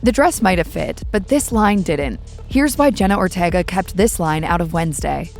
The dress might have fit, but this line didn't. Here's why Jenna Ortega kept this line out of Wednesday.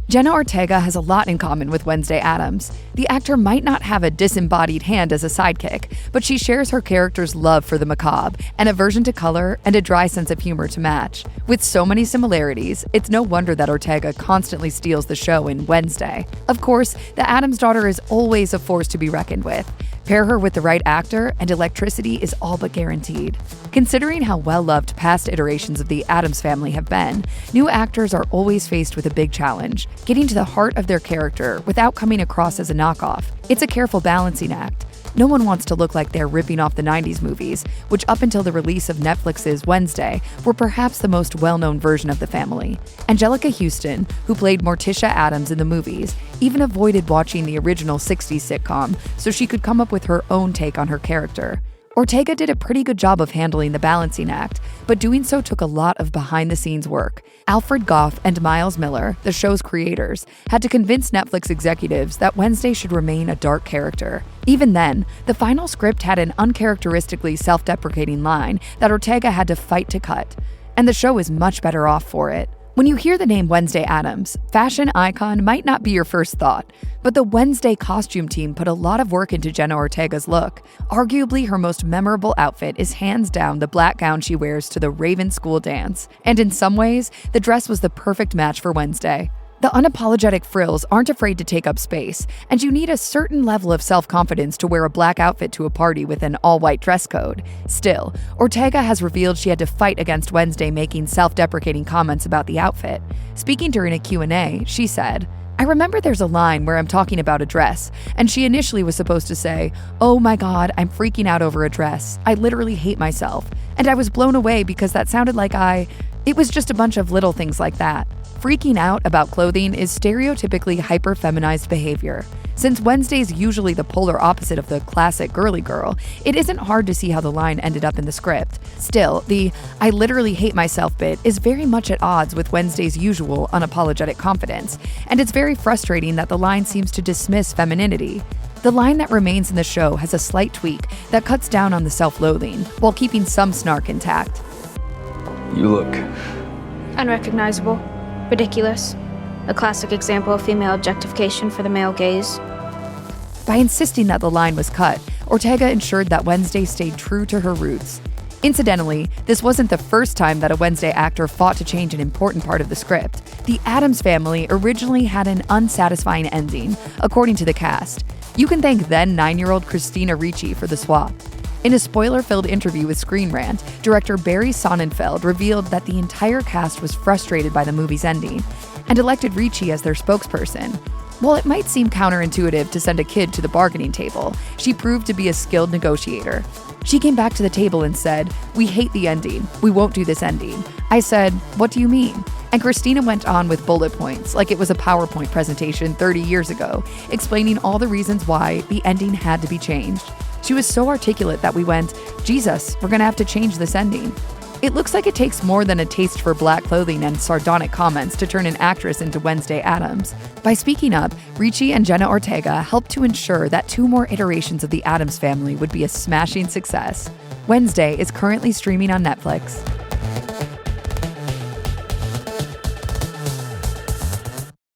Jenna Ortega has a lot in common with Wednesday Addams. The actor might not have a disembodied hand as a sidekick, but she shares her character's love for the macabre, an aversion to color, and a dry sense of humor to match. With so many similarities, it's no wonder that Ortega constantly steals the show in Wednesday. Of course, the Addams daughter is always a force to be reckoned with. Pair her with the right actor, and electricity is all but guaranteed. Considering how well-loved past iterations of the Addams family have been, new actors are always faced with a big challenge, getting to the heart of their character without coming across as a knockoff. It's a careful balancing act. No one wants to look like they're ripping off the 90s movies, which up until the release of Netflix's Wednesday were perhaps the most well-known version of the family. Angelica Houston, who played Morticia Addams in the movies, even avoided watching the original 60s sitcom so she could come up with her own take on her character. Ortega did a pretty good job of handling the balancing act, but doing so took a lot of behind-the-scenes work. Alfred Goff and Miles Miller, the show's creators, had to convince Netflix executives that Wednesday should remain a dark character. Even then, the final script had an uncharacteristically self-deprecating line that Ortega had to fight to cut, and the show is much better off for it. When you hear the name Wednesday Addams, fashion icon might not be your first thought, but the Wednesday costume team put a lot of work into Jenna Ortega's look. Arguably, her most memorable outfit is hands down the black gown she wears to the Raven School dance, and in some ways, the dress was the perfect match for Wednesday. The unapologetic frills aren't afraid to take up space, and you need a certain level of self-confidence to wear a black outfit to a party with an all-white dress code. Still, Ortega has revealed she had to fight against Wednesday making self-deprecating comments about the outfit. Speaking during a Q&A, she said, "I remember there's a line where I'm talking about a dress, and she initially was supposed to say, 'Oh my god, I'm freaking out over a dress. I literally hate myself.' And I was blown away because that sounded like it was just a bunch of little things like that." Freaking out about clothing is stereotypically hyper-feminized behavior. Since Wednesday's usually the polar opposite of the classic girly girl, it isn't hard to see how the line ended up in the script. Still, the "I literally hate myself" bit is very much at odds with Wednesday's usual unapologetic confidence, and it's very frustrating that the line seems to dismiss femininity. The line that remains in the show has a slight tweak that cuts down on the self-loathing, while keeping some snark intact. "You look unrecognizable. Ridiculous. A classic example of female objectification for the male gaze." By insisting that the line was cut, Ortega ensured that Wednesday stayed true to her roots. Incidentally, this wasn't the first time that a Wednesday actor fought to change an important part of the script. The Addams family originally had an unsatisfying ending, according to the cast. You can thank then 9-year-old Christina Ricci for the swap. In a spoiler-filled interview with Screen Rant, director Barry Sonnenfeld revealed that the entire cast was frustrated by the movie's ending and elected Ricci as their spokesperson. While it might seem counterintuitive to send a kid to the bargaining table, she proved to be a skilled negotiator. She came back to the table and said, "We hate the ending. We won't do this ending." I said, "What do you mean?" And Christina went on with bullet points, like it was a PowerPoint presentation 30 years ago, explaining all the reasons why the ending had to be changed. She was so articulate that we went, "Jesus, we're gonna have to change this ending." It looks like it takes more than a taste for black clothing and sardonic comments to turn an actress into Wednesday Addams. By speaking up, Ricci and Jenna Ortega helped to ensure that 2 more iterations of the Addams family would be a smashing success. Wednesday is currently streaming on Netflix.